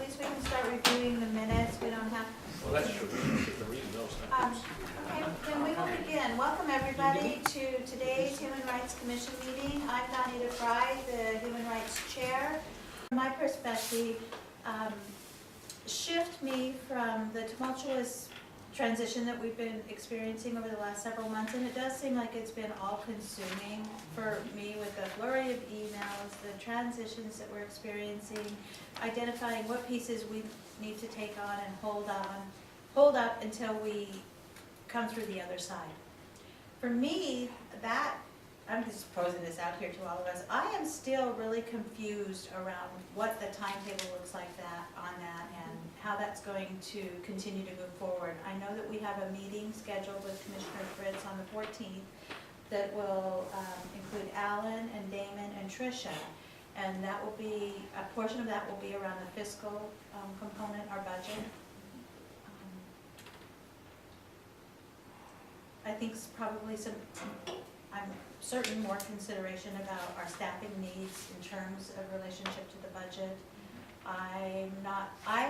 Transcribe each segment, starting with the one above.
least we can start reviewing the minutes. We don't have. Well, that's true. We should read those now. Okay, then we will begin. Welcome everybody to today's Human Rights Commission meeting. I'm Donita Fry, the Human Rights Chair. From my perspective, shift me from the tumultuous transition that we've been experiencing over the last several months, and it does seem like it's been all-consuming for me with the flurry of emails, the transitions that we're experiencing, identifying what pieces we need to take on and hold up until we come through the other side. For me, I'm just posing this out here to all of us, I am still really confused around what the timetable looks like on that and how that's going to continue to move forward. I know that we have a meeting scheduled with Commissioner Fritz on the 14th that will include Alan and Damon and Tricia, and that will be, a portion of that will be around the fiscal component, our budget. I think probably I'm certain more consideration about our staffing needs in terms of relationship to the budget. I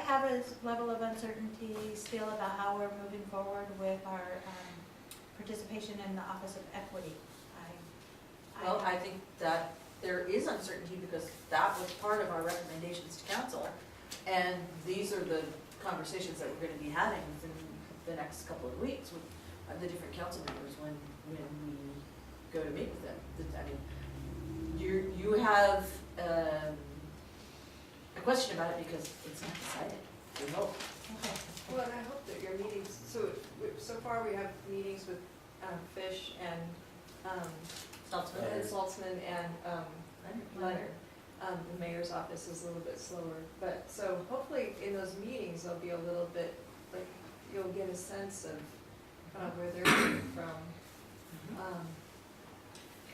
have a level of uncertainty still about how we're moving forward with our participation in the Office of Equity. Well, I think that there is uncertainty because that was part of our recommendations to council. And these are the conversations that we're going to be having within the next couple of weeks with the different council members when we go to meet with them. I mean, you have a question about it because it's not decided. We hope. Okay. Well, and I hope that your meetings, so far we have meetings with Fish and Saltzman and Leonard. The mayor's office is a little bit slower, but so hopefully in those meetings there'll be a little bit, like, you'll get a sense of kind of where they're coming from.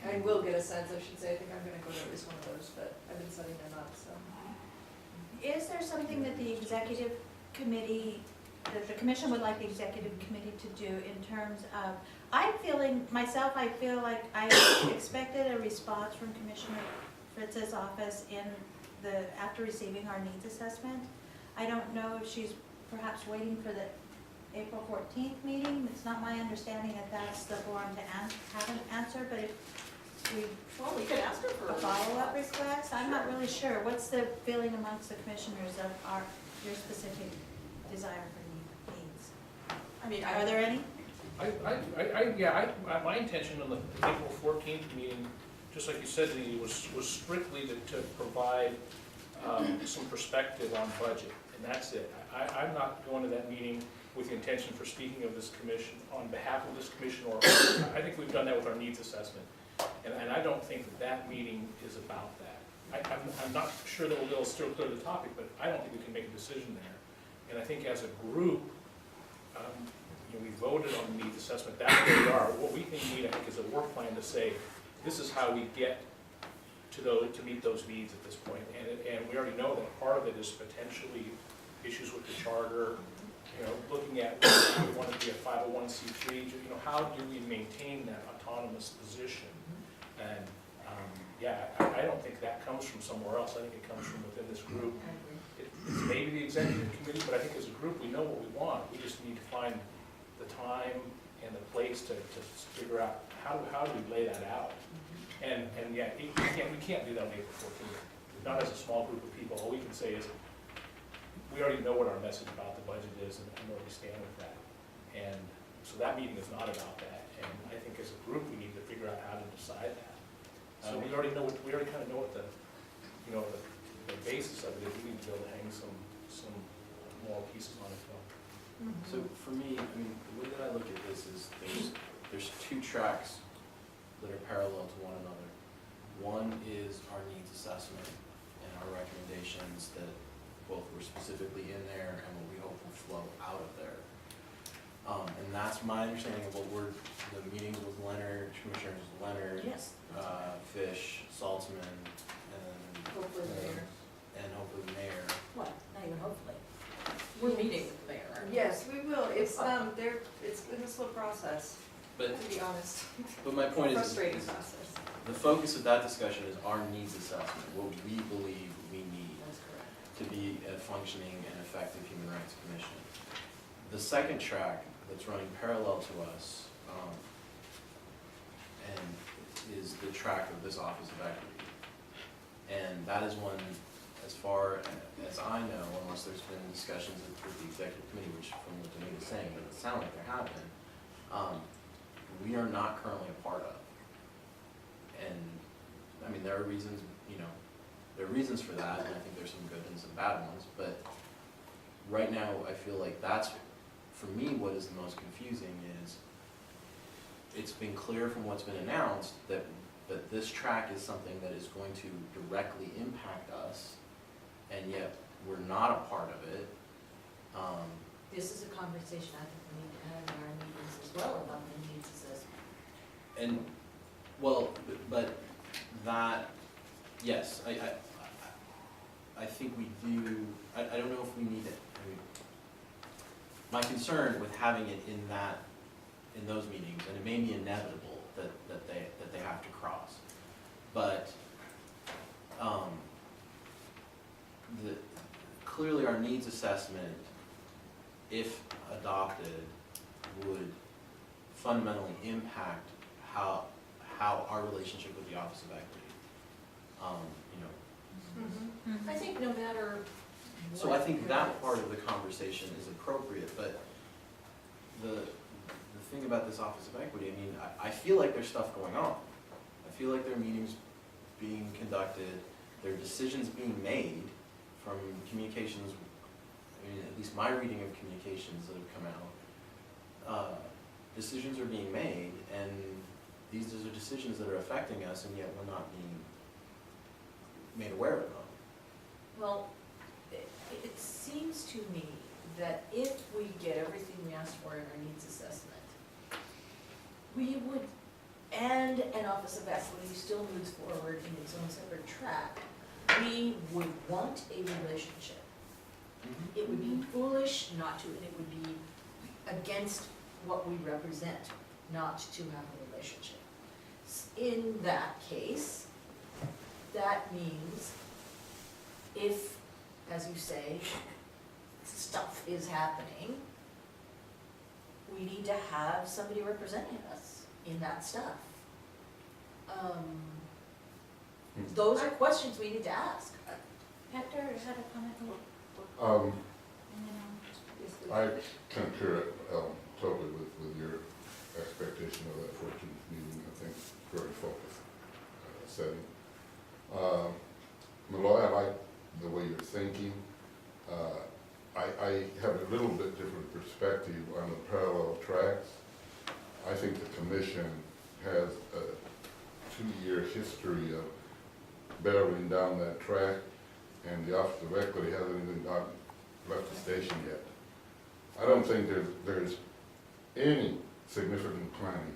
I will get a sense, I should say, I think I'm gonna go to at least one of those, but I've been setting them up, so. Is there something that the executive committee, that the commission would like the executive committee to do in terms of, I feel like I expected a response from Commissioner Fritz's office after receiving our needs assessment. I don't know if she's perhaps waiting for the April 14th meeting. It's not my understanding that that's the forum to have an answer, but if We could ask her for a follow-up request, I'm not really sure. What's the feeling amongst the commissioners of your specific desire for needs? I mean, Are there any? My intention on the April 14th meeting, just like you said, was strictly to provide some perspective on budget, and that's it. I'm not going to that meeting with the intention for speaking of this commission on behalf of this commission, or I think we've done that with our needs assessment. And I don't think that meeting is about that. I'm not sure that we'll still clear the topic, but I don't think we can make a decision there. And I think as a group, we voted on the needs assessment. That's where we are. What we think we need, I think, is a work plan to say, this is how we get to meet those needs at this point. And we already know that part of it is potentially issues with the charter, looking at whether we want to be a 501c3, how do we maintain that autonomous position? And I don't think that comes from somewhere else. I think it comes from within this group. It's maybe the executive committee, but I think as a group we know what we want. We just need to find the time and the place to figure out how do we lay that out. And we can't do that on April 14th. Not as a small group of people. All we can say is we already know what our message about the budget is and where we stand with that. And so that meeting is not about that. And I think as a group we need to figure out how to decide that. So we already kind of know what the basis of it is. We need to be able to hang some more pieces on it. So for me, the way that I look at this is there's two tracks that are parallel to one another. One is our needs assessment and our recommendations that both were specifically in there and what we hope will flow out of there. And that's my understanding of what the meetings with Leonard, Commissioners Leonard, Yes. Fish, Saltzman, and Hopefully the mayor. Hopefully the mayor. What? Not even hopefully. We're meeting with the mayor. Yes, we will. It's been a slow process, But to be honest. my point is, Frustrating process. the focus of that discussion is our needs assessment, what we believe we need. That's correct. to be a functioning and effective human rights commission. The second track that's running parallel to us, and is the track of this Office of Equity. And that is one, as far as I know, unless there's been discussions with the executive committee, which from what Danita's saying, doesn't sound like there have been, we are not currently a part of. And, I mean, there are reasons, you know, there are reasons for that, and I think there's some good and some bad ones, but right now, I feel like that's, for me, what is the most confusing is, it's been clear from what's been announced that this track is something that is going to directly impact us, and yet we're not a part of it. This is a conversation I think we need to have in our meetings as well about the needs assessment. And, well, but that, yes, I think we do, I don't know if we need it. I mean, my concern with having it in those meetings, and it may be inevitable that they have to cross, but, clearly our needs assessment, if adopted, would fundamentally impact how our relationship with the Office of Equity, you know. I think no matter So I think that part of the conversation is appropriate, but the thing about this Office of Equity, I mean, I feel like there's stuff going on. I feel like there are meetings being conducted, there are decisions being made from communications, I mean, at least my reading of communications that have come out. Decisions are being made, and these are decisions that are affecting us, and yet we're not being made aware of them. Well, it seems to me that if we get everything we asked for in our needs assessment, we would, and an Office of Equity still moves forward in its own separate track, we would want a relationship. It would be foolish not to, and it would be against what we represent not to have a relationship. In that case, that means if, as you say, stuff is happening, we need to have somebody representing us in that stuff. Those are questions we need to ask. Hector had a comment. Um, And then, I concur totally with your expectation of that 14th meeting. I think very focused setting. Malloy, I like the way you're thinking. I have a little bit different perspective on the parallel tracks. I think the commission has a 2-year history of barreling down that track, and the Office of Equity hasn't even left the station yet. I don't think there's any significant planning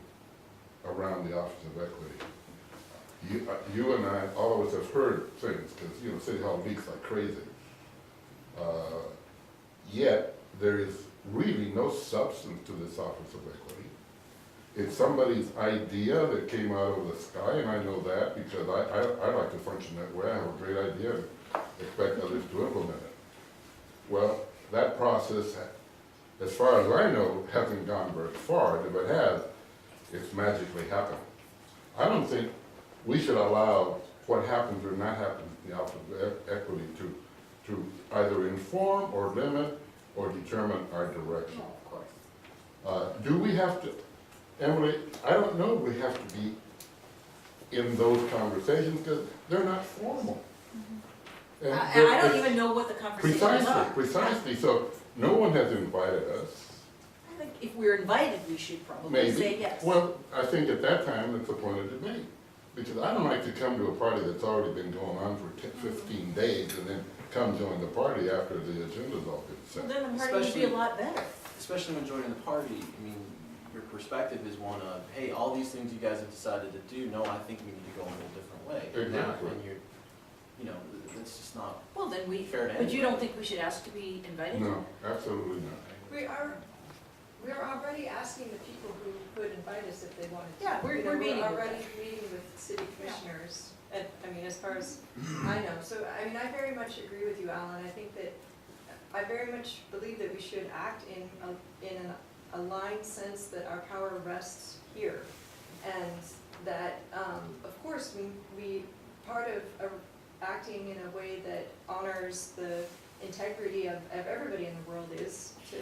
around the Office of Equity. You and I, all of us have heard things, because, you know, City Hall leaks like crazy. Yet, there is really no substance to this Office of Equity. It's somebody's idea that came out of the sky, and I know that because I like to function that way. I have a great idea and expect others to implement it. Well, that process, as far as I know, hasn't gone very far. If it has, it's magically happened. I don't think we should allow what happens or not happens in the Office of Equity to either inform or limit or determine our direction. No, of course. Do we have to, Emily, I don't know if we have to be in those conversations because they're not formal. And I they're- don't even know what the conversations are. Precisely, so no one has invited us. I think if we're invited, we should probably Maybe. say yes. Well, I think at that time, it's appointed to me. Because I don't like to come to a party that's already been going on for 15 days and then come join the party after the agenda's all been Well, set. then the party would be a Especially- lot better. Especially when joining the party, I mean, your perspective is one of, hey, all these things you guys have decided to do, no, I think we need to go in a different way. Exactly. And you're, you know, it's just not Well, then we, fair to but you anybody. don't think we should ask to be invited? No, absolutely not. We're already asking the people who could invite us if they wanted to. Yeah, we're You know, meeting with We're already meeting with city commissioners, and, I mean, as far as I know. So, I mean, I very much agree with you, Alan. I think that, I very much believe that we should act in an aligned sense that our power rests here. And that, of course, part of acting in a way that honors the integrity of everybody in the world is to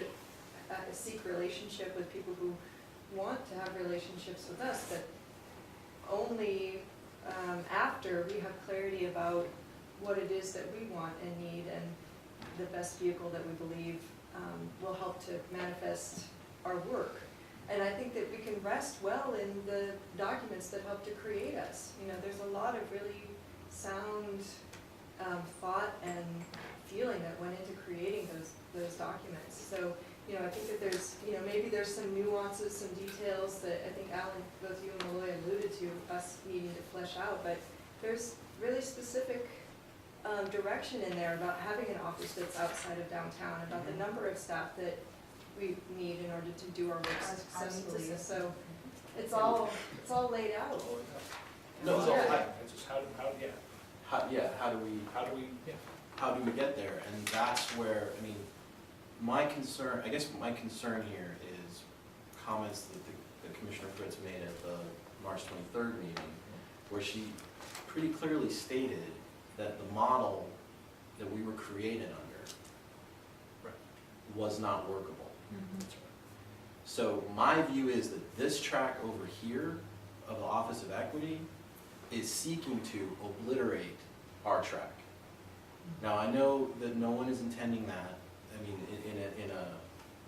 seek relationship with people who want to have relationships with us, but only after we have clarity about what it is that we want and need, and the best vehicle that we believe will help to manifest our work. And I think that we can rest well in the documents that help to create us. You know, there's a lot of really sound thought and feeling that went into creating those documents. So, you know, I think that there's, you know, maybe there's some nuances, some details that I think Alan, both you and Malloy alluded to, us needing to flesh out, but there's really specific direction in there about having an office that's outside of downtown, about the number of staff that we need in order to do our work successfully. So it's all laid out. No, It's no, all I- right. It's just how do how do we get there? And that's where, I mean, my concern here is comments that Commissioner Fritz made at the March 23rd meeting, where she pretty clearly stated that the model that we were created under Right. was not workable. So my view is that this track over here of the Office of Equity is seeking to obliterate our track. Now, I know that no one is intending that, I mean, in a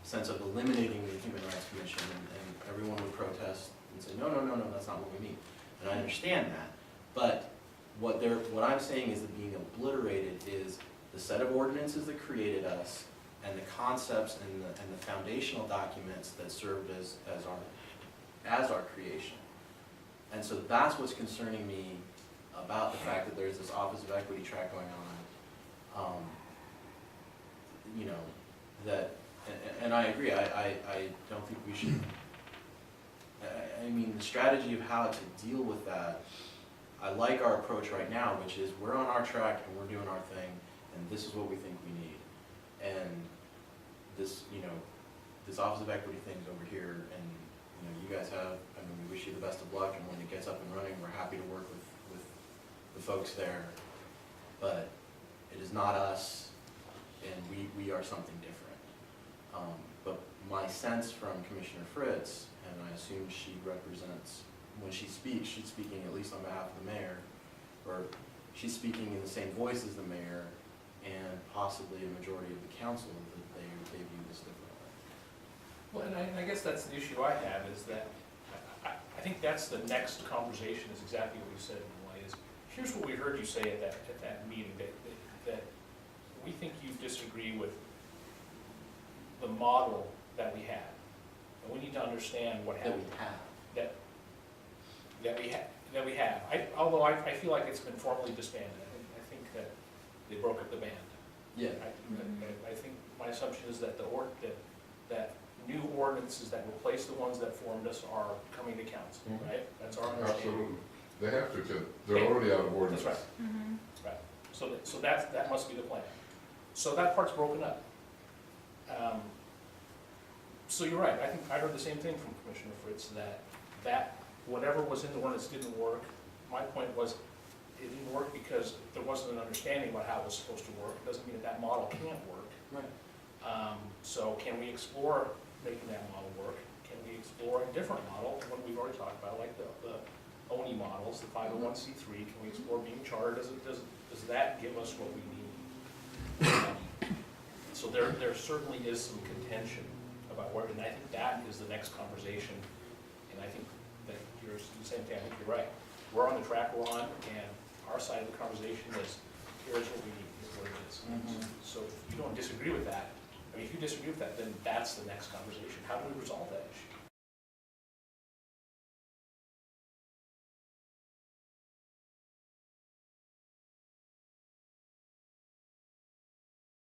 sense of eliminating the Human Rights Commission, and everyone would protest and say, no, that's not what we mean. And I understand that, but what I'm saying is that being obliterated is the set of ordinances that created us, and the concepts and the foundational documents that served as our creation. And so that's what's concerning me about the fact that there's this Office of Equity track going on. You know, that, and I agree, I don't think we should, I mean, the strategy of how to deal with that, I like our approach right now, which is we're on our track and we're doing our thing, and this is what we think we need. And this, you know, this Office of Equity thing's over here, and, you know, you guys have, I mean, we wish you the best of luck, and when it gets up and running, we're happy to work with the folks there. But it is not us, and we are something different. But my sense from Commissioner Fritz, and I assume she represents, when she speaks, she's speaking at least on behalf of the mayor, or she's speaking in the same voice as the mayor, and possibly a majority of the council, that they view this differently. Well, and I guess that's the issue I have, is that I think that's the next conversation, is exactly what you said, Malloy, is here's what we heard you say at that meeting, that we think you disagree with the model that we have. And we need to understand what That happened. we have. That we have. Although I feel like it's been formally disbanded. I think that they broke up the band. Yeah. I think my assumption is that that new ordinances that replace the ones that formed us are coming to council, Mhm. right? That's our understanding. Absolutely. They have to, because they're already out of ordinance. That's right. Right. So that must be the plan. So that part's broken up. So you're right. I think I heard the same thing from Commissioner Fritz, that whatever was in the ordinance didn't work. My point was, it didn't work because there wasn't an understanding about how it was supposed to work. It doesn't mean that model can't work. Right. So can we explore making that model work? Can we explore a different model, one we've already talked about, like the ONI models, the 501c3? Can we explore being chartered? Does that give us what we need? So there certainly is some contention about where, and I think that is the next conversation. And I think that you're the same thing. I think you're right. We're on the track we're on, and our side of the conversation is, here's what we need, here's what it is. Mhm. So if you don't disagree with that, I mean, if you disagree with that, then that's the next conversation. How do we resolve that issue?